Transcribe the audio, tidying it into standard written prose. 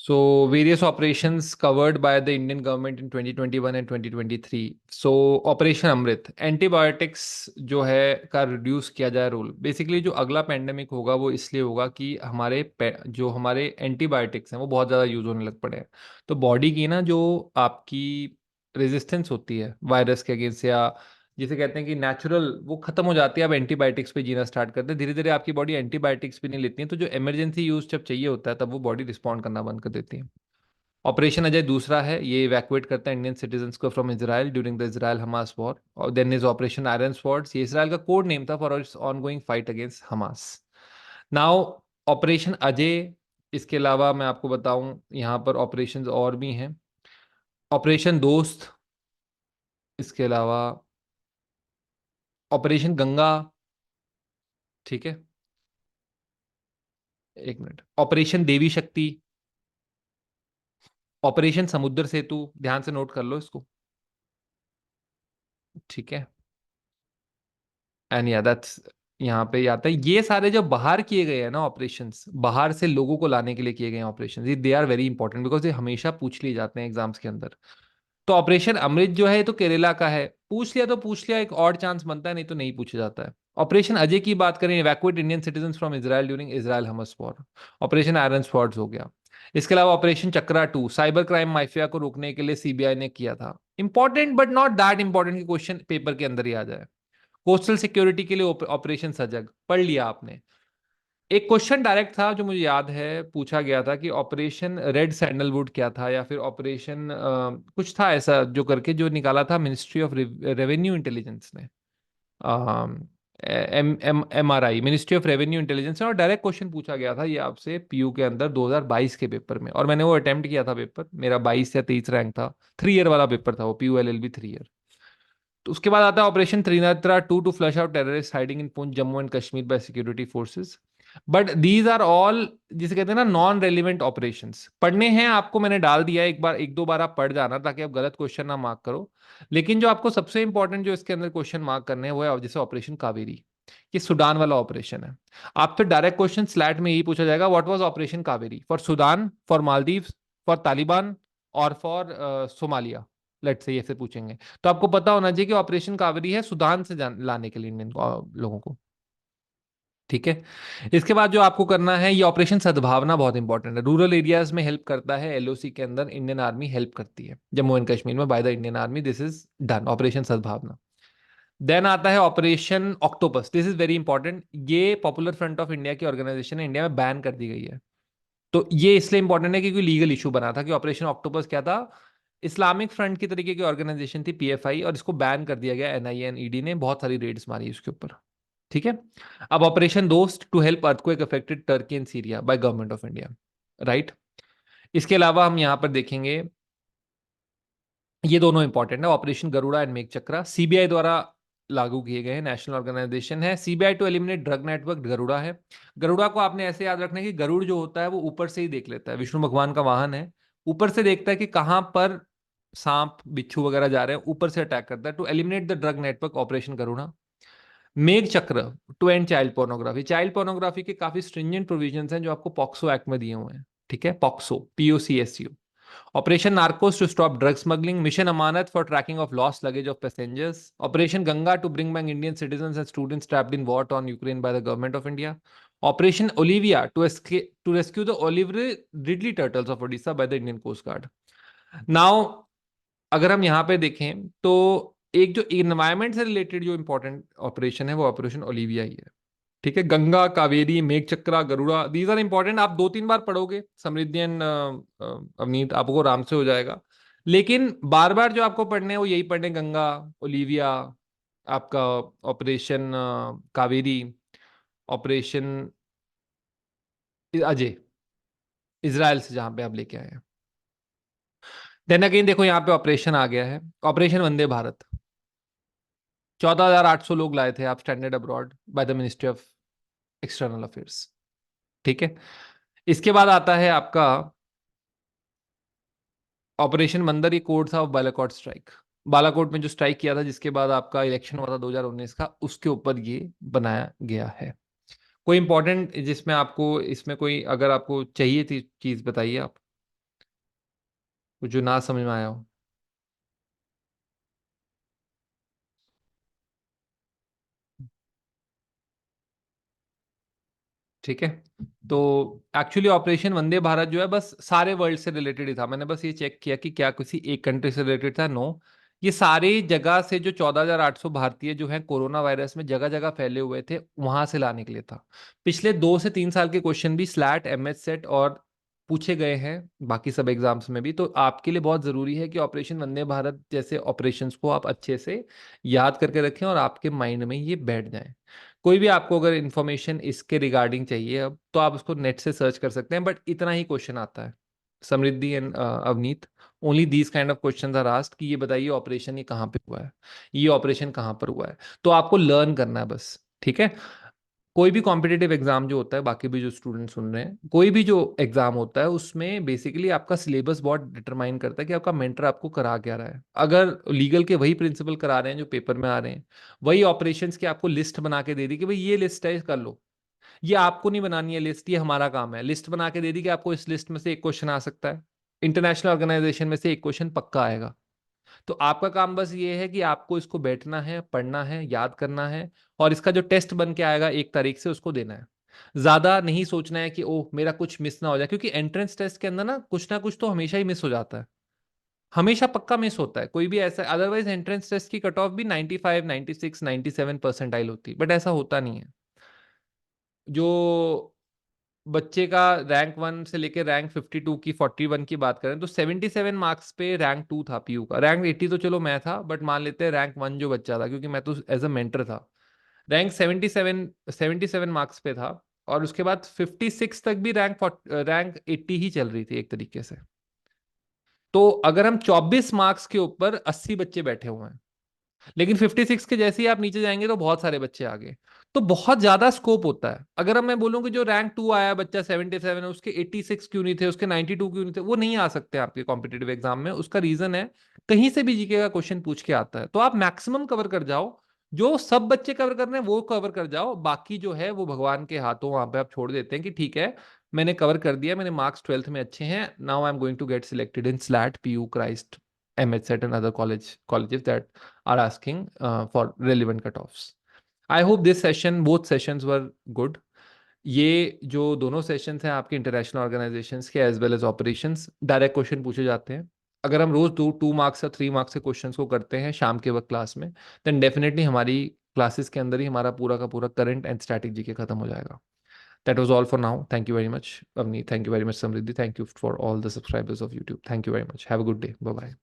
So, various operations covered by the Indian government in 2021 and 2023. So, operation Amrit antibiotics जो है का reduce किया जाए रोल। बेसिकली जो अगला पेंडेमिक होगा वो इसलिए होगा कि जो हमारे एंटीबायोटिक्स हैं वो बहुत ज़्यादा यूज होने लग पड़े हैं। तो बॉडी की ना जो आपकी रेजिस्टेंस होती है वायरस के अगेंस्ट या जिसे कहते हैं कि नेचुरल, वो खत्म हो जाती है। अब एंटीबायोटिक्स पे जीना स्टार्ट करते हैं, धीरे धीरे आपकी बॉडी एंटीबायोटिक्स भी नहीं लेती है, तो जो इमरजेंसी यूज जब चाहिए होता है तब वो बॉडी रिस्पॉन्ड करना बंद कर देती है। ऑपरेशन अजय दूसरा है, ये इवैक्यूएट करता है इंडियन सिटीजन्स को from Israel during the Israel Hamas war. और then is operation iron swords, ये इसराइल का कोड नेम था for its ongoing fight against Hamas. Now operation Ajay, इसके अलावा मैं आपको बताऊं यहाँ पर ऑपरेशंस और भी हैं। ऑपरेशन दोस्त, इसके अलावा ऑपरेशन गंगा, ठीक है, एक मिनट, ऑपरेशन देवी शक्ति, ऑपरेशन समुद्र सेतु, ध्यान से नोट कर लो इसको, ठीक है। एंड या दैट्स, यहाँ पे आता है ये सारे जो बाहर किए गए हैं ना ऑपरेशंस, बाहर से लोगों को लाने के लिए किए गए ऑपरेशंस, ये they are very important because ये हमेशा पूछ लिए जाते हैं एग्जाम्स के अंदर। तो ऑपरेशन अमृत जो है ये तो केरला का है, पूछ लिया तो पूछ लिया, एक और चांस बनता है, नहीं तो नहीं पूछा जाता है। ऑपरेशन अजय की बात करें, evacuate Indian citizen from Israel during Israel Hamas war. Operation iron swords हो गया। इसके अलावा ऑपरेशन चक्रा 2 साइबर क्राइम माफिया को रोकने के लिए सीबीआई ने किया था। Important but not that important कि क्वेश्चन पेपर के अंदर ही आ जाए। कोस्टल सिक्योरिटी के लिए ऑपरेशन सजग, पढ़ लिया आपने। एक क्वेश्चन डायरेक्ट था जो मुझे याद है, पूछा गया था कि ऑपरेशन रेड सैंडलवुड क्या था, या फिर ऑपरेशन कुछ था ऐसा जो करके जो निकाला था मिनिस्ट्री ऑफ रेवेन्यू इंटेलिजेंस ने, MRI, ministry of revenue intelligence ने। और डायरेक्ट क्वेश्चन पूछा गया था ये आपसे पीयू के अंदर 2022 के पेपर में, और मैंने वो अटेम्प्ट किया था पेपर, मेरा 22 या 23 रैंक था। 3 ईयर वाला पेपर था वो, पीयू LLB 3 ईयर। तो उसके बाद आता है operation Trinetra 2 to flush out terrorist hiding in Poonch Jammu and Kashmir by security forces. But these are all, जिसे कहते हैं ना, नॉन रेलिवेंट ऑपरेशंस। पढ़ने हैं आपको, मैंने डाल दिया है, एक बार एक दो बार आप पढ़ जाना ताकि आप गलत क्वेश्चन ना मार्क करो। लेकिन जो आपको सबसे इंपॉर्टेंट जो इसके अंदर क्वेश्चन मार्क करने हैं वो है जैसे ऑपरेशन कावेरी, ये सूडान वाला ऑपरेशन है। आपसे डायरेक्ट क्वेश्चन स्लैट में यही पूछा जाएगा, what was operation Kaveri for Sudan, for Maldives, for Taliban और फॉर सोमालिया, लेट से, ये से पूछेंगे। तो आपको पता होना चाहिए कि ऑपरेशन कावेरी है सूडान से लाने के लिए इंडियन लोगों को, ठीक है। इसके बाद जो आपको करना है, ये ऑपरेशन सद्भावना बहुत इंपॉर्टेंट है, रूरल एरियाज में हेल्प करता है, LOC के अंदर इंडियन आर्मी हेल्प करती है जम्मू एंड कश्मीर में by the Indian army, this is done, operation सद्भावना। देन आता है operation octopus, this is very important, ये पॉपुलर फ्रंट ऑफ इंडिया की ऑर्गेनाइजेशन है, इंडिया में बैन कर दी गई है। तो ये इसलिए इंपॉर्टेंट है क्योंकि लीगल इशू बना था कि ऑपरेशन ऑक्टोपस क्या था, इस्लामिक फ्रंट की तरीके की ऑर्गेनाइजेशन थी PFI, और इसको बैन कर दिया गया NIA एंड ED ने, बहुत सारी रेड्स मारी इसके ऊपर, ठीक है। अब operation Dost to help earthquake affected Turkey and Syria by government of India, right. इसके अलावा हम यहां पर देखेंगे, ये दोनों इंपॉर्टेंट है, ऑपरेशन गरुड़ा एंड मेघ चक्रा, CBI द्वारा लागू किए गए हैं, नेशनल ऑर्गेनाइजेशन है। CBI to eliminate drug network Garuda है। गरुड़ा को आपने ऐसे याद रखना है कि गरुड़ जो होता है वो ऊपर से ही देख लेता है, विष्णु भगवान का वाहन है, ऊपर से देखता है कि कहां पर सांप बिच्छू वगैरह जा रहे हैं, ऊपर से अटैक करता है। To eliminate the drug network, operation Garuda. Megh Chakra to end child pornography, child pornography के काफी स्ट्रिंजेंट प्रोविजंस हैं जो आपको पॉक्सो एक्ट में दिए हुए हैं, ठीक है, POCSO, POCSU। Operation Narcos to stop drug smuggling, mission Amanat for tracking of lost luggage of passengers, operation Ganga to bring back Indian citizens and students trapped in war on Ukraine by the government of India, operation Olivia to rescue the olivary Ridley turtles of Odisha by the Indian coast guard. Now अगर हम यहाँ पे देखें तो एक जो environment से related जो इंपॉर्टेंट ऑपरेशन है वो ऑपरेशन ओलिविया ही है, ठीक है। गंगा, कावेरी, मेघ चक्रा, गरुड़ा, दीज आर इंपॉर्टेंट, आप 2-3 बार पढ़ोगे समृद्धि एंड अवनीत, आपको आराम से हो जाएगा। लेकिन बार बार जो आपको पढ़ने हैं वो यही पढ़ने, गंगा, ओलिविया, आपका operation Kaveri, operation Ajay, Israel से जहां पे आप लेके आए हैं। देन अगेन देखो यहाँ पे ऑपरेशन आ गया है, ऑपरेशन वंदे भारत, 14,800 लोग लाए थे आप standard abroad by the ministry of external affairs, ठीक है। इसके बाद आता है आपका ऑपरेशन मंदर, ये कोड था ऑफ बालाकोट स्ट्राइक, बालाकोट में जो स्ट्राइक किया था जिसके बाद आपका इलेक्शन हुआ था 2019 का, उसके ऊपर ये बनाया गया है। कोई इंपॉर्टेंट जिसमें आपको इसमें कोई अगर आपको चाहिए थी चीज बताइए आप। कुछ जो ना समझ में आया हो। ठीक है। तो एक्चुअली ऑपरेशन वंदे भारत जो है बस सारे वर्ल्ड से रिलेटेड ही था। मैंने बस ये चेक किया कि क्या किसी एक कंट्री से रिलेटेड था। नो, ये सारी जगह से जो 14,800 भारतीय जो हैं कोरोना वायरस में जगह जगह फैले हुए थे वहां से लाने के लिए था। पिछले 2 से 3 साल के क्वेश्चन भी स्लैट, एमएच सेट और पूछे गए हैं बाकी सब एग्जाम्स में भी। तो आपके लिए बहुत जरूरी है कि ऑपरेशन वंदे भारत जैसे ऑपरेशंस को आप अच्छे से याद करके रखें और आपके माइंड में ये बैठ जाए। कोई भी आपको अगर इन्फॉर्मेशन इसके रिगार्डिंग चाहिए अब तो आप उसको नेट से सर्च कर सकते हैं, बट इतना ही क्वेश्चन आता है। Samriddhi and Avneet, only these kind of questions are asked कि ये बताइए ऑपरेशन ये कहाँ पे हुआ है, ये ऑपरेशन कहाँ पर हुआ है। तो आपको लर्न करना है बस, ठीक है। कोई भी कॉम्पिटिटिव एग्जाम जो होता है, बाकी भी जो स्टूडेंट सुन रहे हैं, कोई भी जो एग्जाम होता है उसमें बेसिकली आपका सिलेबस बहुत डिटरमाइन करता है कि आपका मेंटर आपको करा क्या रहा है। अगर लीगल के वही प्रिंसिपल करा रहे हैं जो पेपर में आ रहे हैं, वही ऑपरेशंस की आपको लिस्ट बना के दे दी कि भाई ये लिस्ट है कर लो, ये आपको नहीं बनानी है लिस्ट, ये हमारा काम है। लिस्ट बना के दे दी कि आपको इस लिस्ट में से एक क्वेश्चन आ सकता है, इंटरनेशनल ऑर्गेनाइजेशन में से एक क्वेश्चन पक्का आएगा। तो आपका काम बस ये है कि आपको इसको बैठना है, पढ़ना है, याद करना है, और इसका जो टेस्ट बन के आएगा 1 तारीख से उसको देना है। ज्यादा नहीं सोचना है कि ओह मेरा कुछ मिस ना हो जाए, क्योंकि एंट्रेंस टेस्ट के अंदर ना कुछ तो हमेशा ही मिस हो जाता है। हमेशा पक्का मिस होता है कोई भी ऐसा। अदरवाइज एंट्रेंस टेस्ट की कट ऑफ भी 95, 96, 97% होती है, बट ऐसा होता नहीं है। जो बच्चे का रैंक 1 से लेकर रैंक 52 की 41 की बात करें तो 77 मार्क्स पे रैंक 2 था पीयू का। रैंक 80 तो चलो मैं था, बट मान लेते हैं रैंक 1 जो बच्चा था, क्योंकि मैं तो एज अ मेंटर था। रैंक 77 मार्क्स पे था। और उसके बाद 56 तक भी रैंक 80 ही चल रही थी एक तरीके से। तो अगर हम 24 मार्क्स के ऊपर 80 बच्चे बैठे हुए हैं, लेकिन 56 के जैसे ही आप नीचे जाएंगे तो बहुत सारे बच्चे आगे। तो बहुत ज्यादा स्कोप होता है। अगर मैं बोलूं कि जो रैंक 2 आया बच्चा 77 है, उसके 86 क्यों नहीं थे, उसके 92 क्यों नहीं थे, वो नहीं आ सकते आपके कॉम्पिटेटिव एग्जाम में। उसका रीजन है कहीं से भी जीके का क्वेश्चन पूछ के आता है। तो आप मैक्सिमम कवर कर जाओ, जो सब बच्चे कवर कर रहे हैं वो कवर कर जाओ, बाकी जो है वो भगवान के हाथों वहां पे आप छोड़ देते हैं कि ठीक है मैंने कवर कर दिया, मेरे मार्क्स 12th में अच्छे हैं, now I am going to get selected in SLAT, PU, Christ, MHSET and other colleges that are asking for relevant cutoffs. I hope this session, both sessions were good. ये जो दोनों sessions हैं आपके international organisations के as well as operations, direct question पूछे जाते हैं। अगर हम रोज 2 मार्क्स या 3 मार्क्स के क्वेश्चंस को करते हैं शाम के वक्त क्लास में, देन डेफिनेटली हमारी क्लासेस के अंदर ही हमारा पूरा का पूरा करंट एंड स्टैटिक जी के खत्म हो जाएगा। That was all for now. Thank you very much, Avni. Thank you very much, Samriddhi. Thank you for all the subscribers of YouTube. Thank you very much. Have a good day. Bye bye.